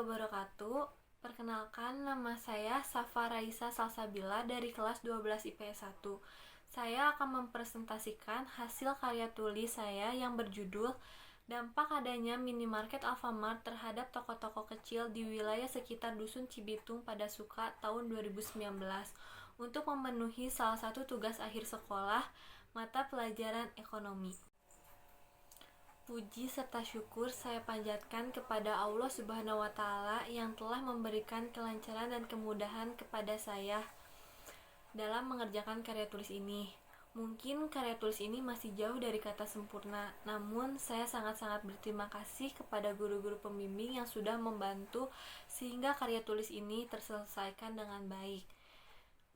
wabarakatuh. Perkenalkan, nama saya Safa Raisa Salsabila dari kelas 12 IPS 1. Saya akan mempresentasikan hasil karya tulis saya yang berjudul Dampak adanya minimarket Alfamart terhadap toko-toko kecil di wilayah sekitar Dusun Cibitung pada Suka tahun 2019 untuk memenuhi salah satu tugas akhir sekolah mata pelajaran ekonomi. Puji serta syukur saya panjatkan kepada Allah Subhanahu wa Ta'ala yang telah memberikan kelancaran dan kemudahan kepada saya dalam mengerjakan karya tulis ini. Mungkin karya tulis ini masih jauh dari kata sempurna, namun saya sangat-sangat berterima kasih kepada guru-guru pembimbing yang sudah membantu sehingga karya tulis ini terselesaikan dengan baik.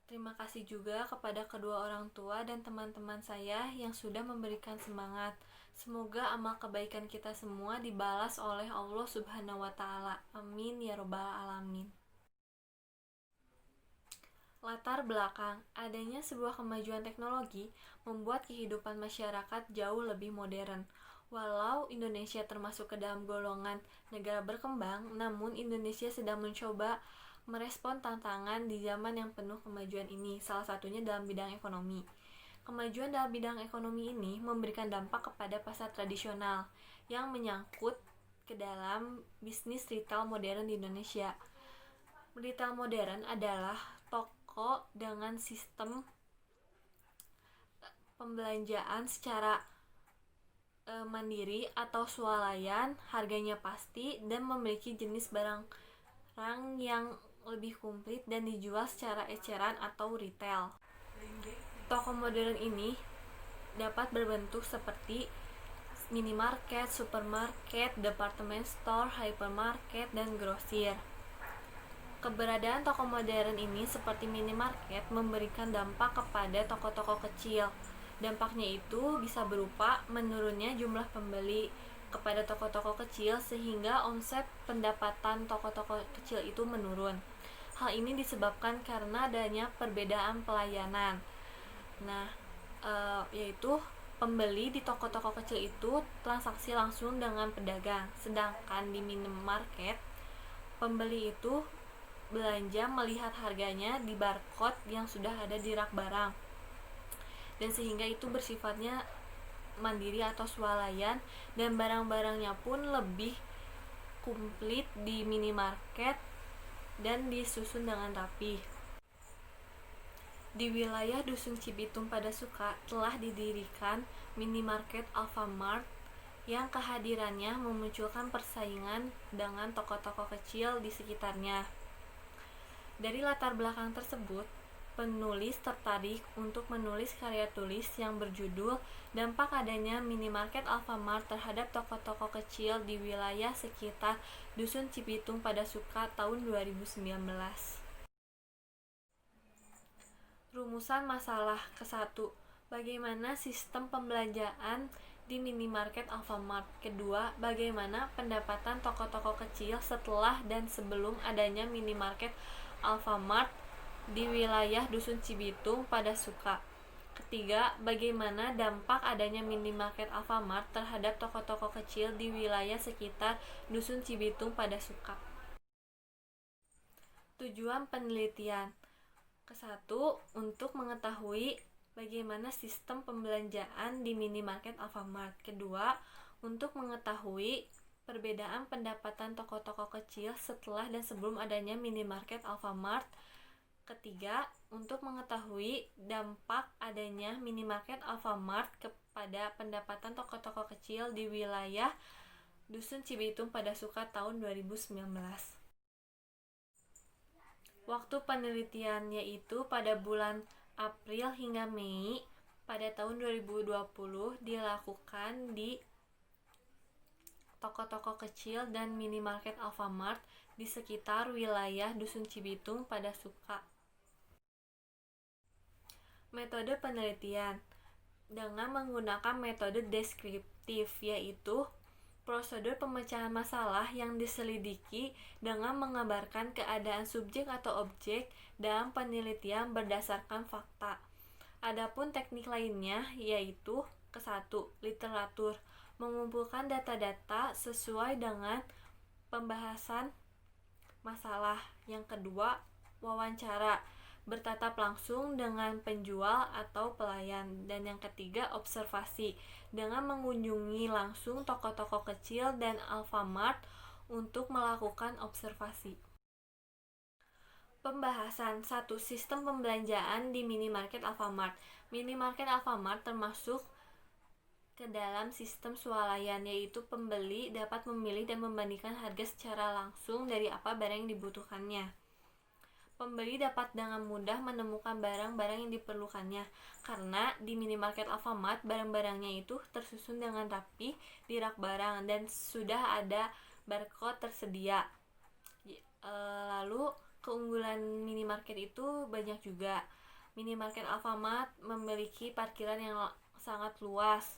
Terima kasih juga kepada kedua orang tua dan teman-teman saya yang sudah memberikan semangat. Semoga amal kebaikan kita semua dibalas oleh Allah Subhanahu wa Ta'ala. Amin ya Rabbal Alamin. Latar belakang adanya sebuah kemajuan teknologi membuat kehidupan masyarakat jauh lebih modern. Walau Indonesia termasuk ke dalam golongan negara berkembang, namun Indonesia sedang mencoba merespon tantangan di zaman yang penuh kemajuan ini, salah satunya dalam bidang ekonomi. Kemajuan dalam bidang ekonomi ini memberikan dampak kepada pasar tradisional yang menyangkut ke dalam bisnis retail modern di Indonesia. Retail modern adalah toko dengan sistem pembelanjaan secara mandiri atau swalayan, harganya pasti, dan memiliki jenis barang yang lebih komplit dan dijual secara eceran atau retail. Toko modern ini dapat berbentuk seperti minimarket, supermarket, department store, hypermarket, dan grosir. Keberadaan toko modern ini seperti minimarket memberikan dampak kepada toko-toko kecil. Dampaknya itu bisa berupa menurunnya jumlah pembeli kepada toko-toko kecil sehingga omset pendapatan toko-toko kecil itu menurun. Hal ini disebabkan karena adanya perbedaan pelayanan. Yaitu pembeli di toko-toko kecil itu transaksi langsung dengan pedagang, sedangkan di minimarket pembeli itu belanja melihat harganya di barcode yang sudah ada di rak barang, dan sehingga itu bersifatnya mandiri atau swalayan, dan barang-barangnya pun lebih komplit di minimarket dan disusun dengan rapi. Di wilayah Dusun Cibitung pada Suka telah didirikan minimarket Alfamart yang kehadirannya memunculkan persaingan dengan toko-toko kecil di sekitarnya. Dari latar belakang tersebut, penulis tertarik untuk menulis karya tulis yang berjudul Dampak adanya minimarket Alfamart terhadap toko-toko kecil di wilayah sekitar Dusun Cibitung pada Suka tahun 2019. Rumusan masalah ke-1. Bagaimana sistem pembelanjaan di minimarket Alfamart? Kedua, bagaimana pendapatan toko-toko kecil setelah dan sebelum adanya minimarket Alfamart di wilayah Dusun Cibitung pada Suka? Ketiga, bagaimana dampak adanya minimarket Alfamart terhadap toko-toko kecil di wilayah sekitar Dusun Cibitung pada Suka? Tujuan penelitian ke-1 untuk mengetahui bagaimana sistem pembelanjaan di minimarket Alfamart. Kedua, untuk mengetahui perbedaan pendapatan toko-toko kecil setelah dan sebelum adanya minimarket Alfamart. Ketiga, untuk mengetahui dampak adanya minimarket Alfamart kepada pendapatan toko-toko kecil di wilayah Dusun Cibitung pada Suka tahun 2019. Waktu penelitian yaitu pada bulan April hingga Mei pada tahun 2020 dilakukan di toko-toko kecil dan minimarket Alfamart di sekitar wilayah Dusun Cibitung pada Suka. Metode penelitian dengan menggunakan metode deskriptif, yaitu prosedur pemecahan masalah yang diselidiki dengan mengabarkan keadaan subjek atau objek dalam penelitian berdasarkan fakta. Adapun teknik lainnya yaitu ke-1, literatur, mengumpulkan data-data sesuai dengan pembahasan masalah. Yang kedua, wawancara, bertatap langsung dengan penjual atau pelayan. Dan yang ketiga, observasi, dengan mengunjungi langsung toko-toko kecil dan Alfamart untuk melakukan observasi. Pembahasan 1. Sistem pembelanjaan di minimarket Alfamart. Minimarket Alfamart termasuk ke dalam sistem swalayan, yaitu pembeli dapat memilih dan membandingkan harga secara langsung dari apa barang yang dibutuhkannya. Pembeli dapat dengan mudah menemukan barang-barang yang diperlukannya, karena di minimarket Alfamart barang-barangnya itu tersusun dengan rapi di rak barang dan sudah ada barcode tersedia. Lalu keunggulan minimarket itu banyak juga. Minimarket Alfamart memiliki parkiran yang sangat luas,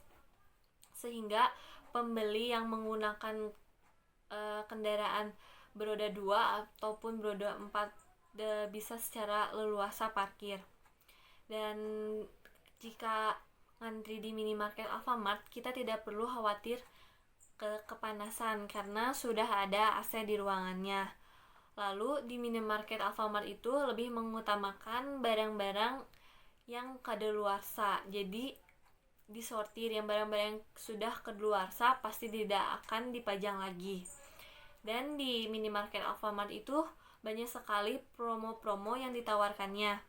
sehingga pembeli yang menggunakan kendaraan beroda 2 ataupun beroda 4 bisa secara leluasa parkir. Dan jika ngantri di minimarket Alfamart, kita tidak perlu khawatir kepanasan karena sudah ada AC di ruangannya. Lalu di minimarket Alfamart itu lebih mengutamakan barang-barang yang kadaluarsa. Jadi disortir, yang barang-barang yang sudah kadaluarsa pasti tidak akan dipajang lagi. Dan di minimarket Alfamart itu banyak sekali promo-promo yang ditawarkannya.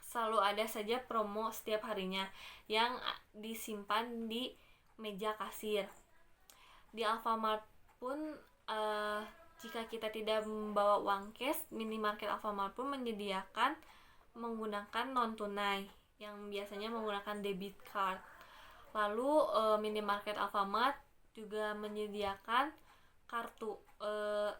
Selalu ada saja promo setiap harinya yang disimpan di meja kasir. Di Alfamart pun jika kita tidak membawa uang cash, minimarket Alfamart pun menyediakan menggunakan non tunai yang biasanya menggunakan debit card. Lalu minimarket Alfamart juga menyediakan kartu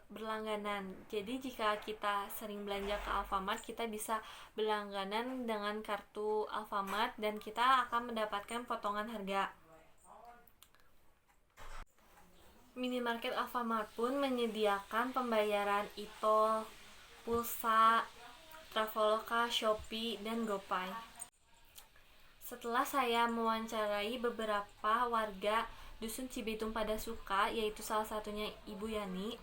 berlangganan. Jadi jika kita sering belanja ke Alfamart, kita bisa berlangganan dengan kartu Alfamart dan kita akan mendapatkan potongan harga. Minimarket Alfamart pun menyediakan pembayaran e-tol, pulsa, Traveloka, Shopee, dan GoPay. Setelah saya mewawancarai beberapa warga Dusun Cibitung Padasuka, yaitu salah satunya Ibu Yani,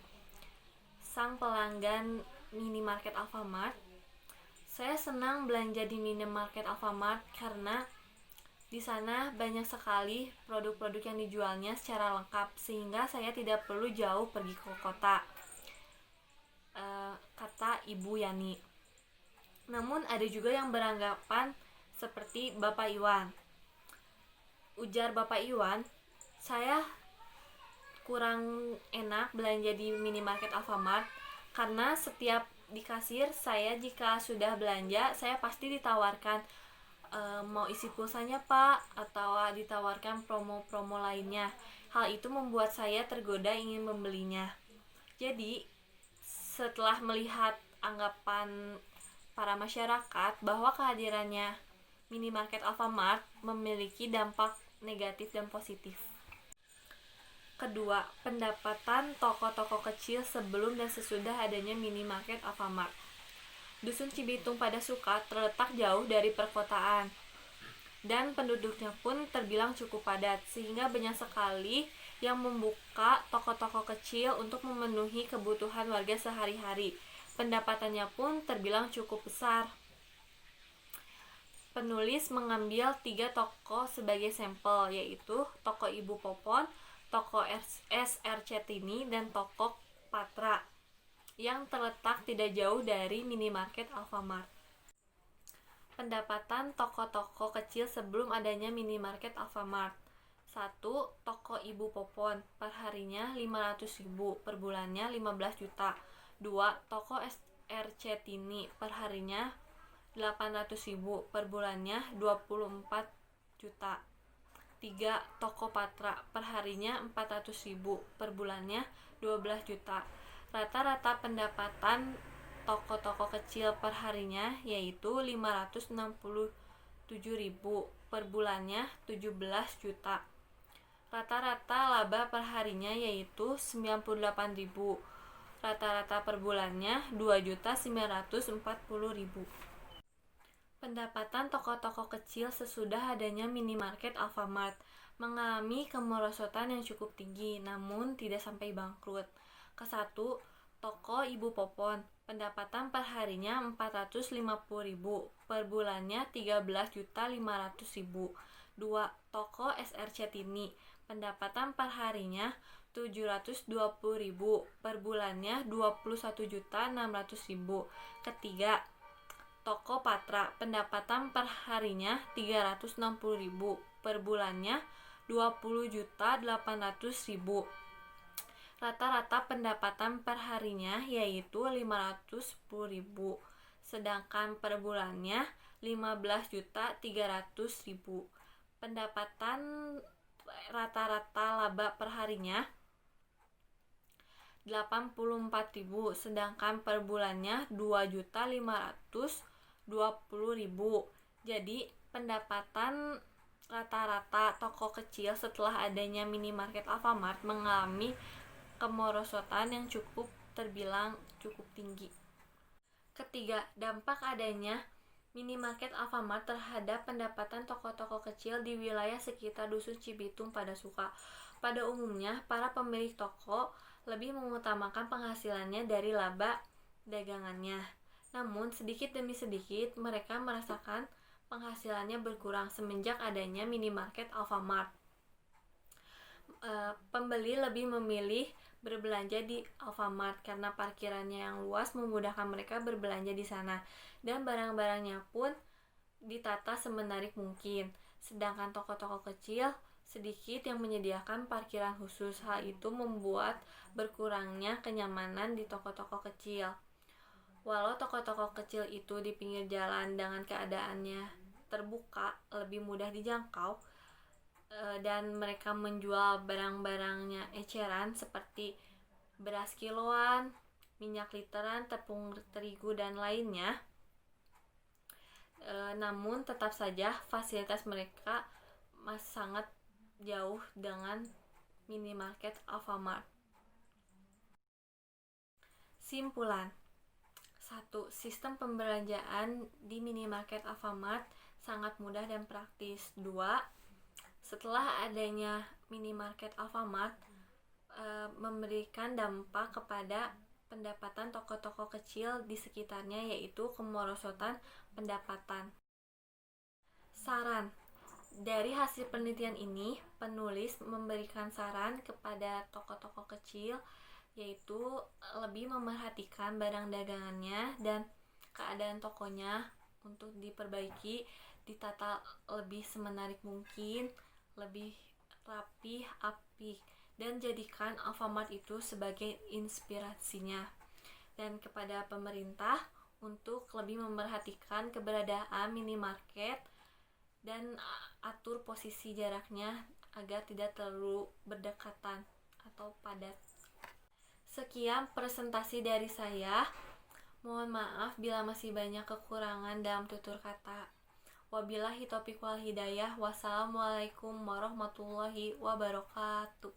sang pelanggan minimarket Alfamart, saya senang belanja di minimarket Alfamart karena di sana banyak sekali produk-produk yang dijualnya secara lengkap, sehingga saya tidak perlu jauh pergi ke kota, kata Ibu Yani. Namun ada juga yang beranggapan seperti Bapak Iwan. Ujar Bapak Iwan, saya kurang enak belanja di minimarket Alfamart karena setiap di kasir saya jika sudah belanja, saya pasti ditawarkan mau isi pulsanya Pak, atau ditawarkan promo-promo lainnya. Hal itu membuat saya tergoda ingin membelinya. Jadi setelah melihat anggapan para masyarakat bahwa kehadirannya minimarket Alfamart memiliki dampak negatif dan positif. Kedua, pendapatan toko-toko kecil sebelum dan sesudah adanya minimarket Alfamart. Dusun Cibitung Padasuka terletak jauh dari perkotaan dan penduduknya pun terbilang cukup padat, sehingga banyak sekali yang membuka toko-toko kecil untuk memenuhi kebutuhan warga sehari-hari. Pendapatannya pun terbilang cukup besar. Penulis mengambil 3 toko sebagai sampel, yaitu toko Ibu Popon, toko SRC Tini, dan toko Patra, yang terletak tidak jauh dari minimarket Alfamart. Pendapatan toko-toko kecil sebelum adanya minimarket Alfamart. 1. Toko Ibu Popon, per harinya 500.000, per bulannya 15 juta. 2. Toko SRC Tini, per harinya 800.000, per bulannya 24 juta. 3. Toko Patra, per harinya 400.000, per bulannya 12 juta. Rata-rata pendapatan toko-toko kecil per harinya yaitu 567.000, per bulannya 17 juta. Rata-rata laba per harinya yaitu 98.000, rata-rata per bulannya 2.940.000. Pendapatan toko-toko kecil sesudah adanya minimarket Alfamart mengalami kemerosotan yang cukup tinggi, namun tidak sampai bangkrut. Ke-1, Toko Ibu Popon, pendapatan per harinya 450.000, per bulannya 13.500.000. 2. Toko SRC Tini, pendapatan per harinya 720.000, per bulannya 21.600.000. Ketiga, Toko Patra, pendapatan per harinya 360.000, per bulannya 20.800.000. Rata-rata pendapatan per harinya yaitu 510.000, sedangkan per bulannya 15.300.000. Pendapatan rata-rata laba per harinya 84.000, sedangkan per bulannya 2.520.000. Jadi pendapatan rata-rata toko kecil setelah adanya minimarket Alfamart mengalami kemerosotan yang terbilang cukup tinggi. Ketiga, dampak adanya minimarket Alfamart terhadap pendapatan toko-toko kecil di wilayah sekitar Dusun Cibitung pada Suka. Pada umumnya, para pemilik toko lebih mengutamakan penghasilannya dari laba dagangannya. Namun, sedikit demi sedikit mereka merasakan penghasilannya berkurang semenjak adanya minimarket Alfamart. Pembeli lebih memilih berbelanja di Alfamart karena parkirannya yang luas memudahkan mereka berbelanja di sana, dan barang-barangnya pun ditata semenarik mungkin. Sedangkan toko-toko kecil sedikit yang menyediakan parkiran khusus. Hal itu membuat berkurangnya kenyamanan di toko-toko kecil. Walau toko-toko kecil itu di pinggir jalan dengan keadaannya terbuka, lebih mudah dijangkau, dan mereka menjual barang-barangnya eceran seperti beras kiloan, minyak literan, tepung terigu, dan lainnya. Namun tetap saja fasilitas mereka masih sangat jauh dengan minimarket Alfamart. Simpulan. 1. Sistem pembelanjaan di minimarket Alfamart sangat mudah dan praktis. 2. Setelah adanya minimarket Alfamart memberikan dampak kepada pendapatan toko-toko kecil di sekitarnya, yaitu kemerosotan pendapatan. Saran. Dari hasil penelitian ini, penulis memberikan saran kepada toko-toko kecil, yaitu lebih memerhatikan barang dagangannya dan keadaan tokonya untuk diperbaiki, ditata lebih semenarik mungkin, lebih rapi, apik, dan jadikan Alfamart itu sebagai inspirasinya. Dan kepada pemerintah untuk lebih memerhatikan keberadaan minimarket dan atur posisi jaraknya agar tidak terlalu berdekatan atau padat. Sekian presentasi dari saya. Mohon maaf bila masih banyak kekurangan dalam tutur kata. Wabillahi taufiq wal hidayah. Wassalamualaikum warahmatullahi wabarakatuh.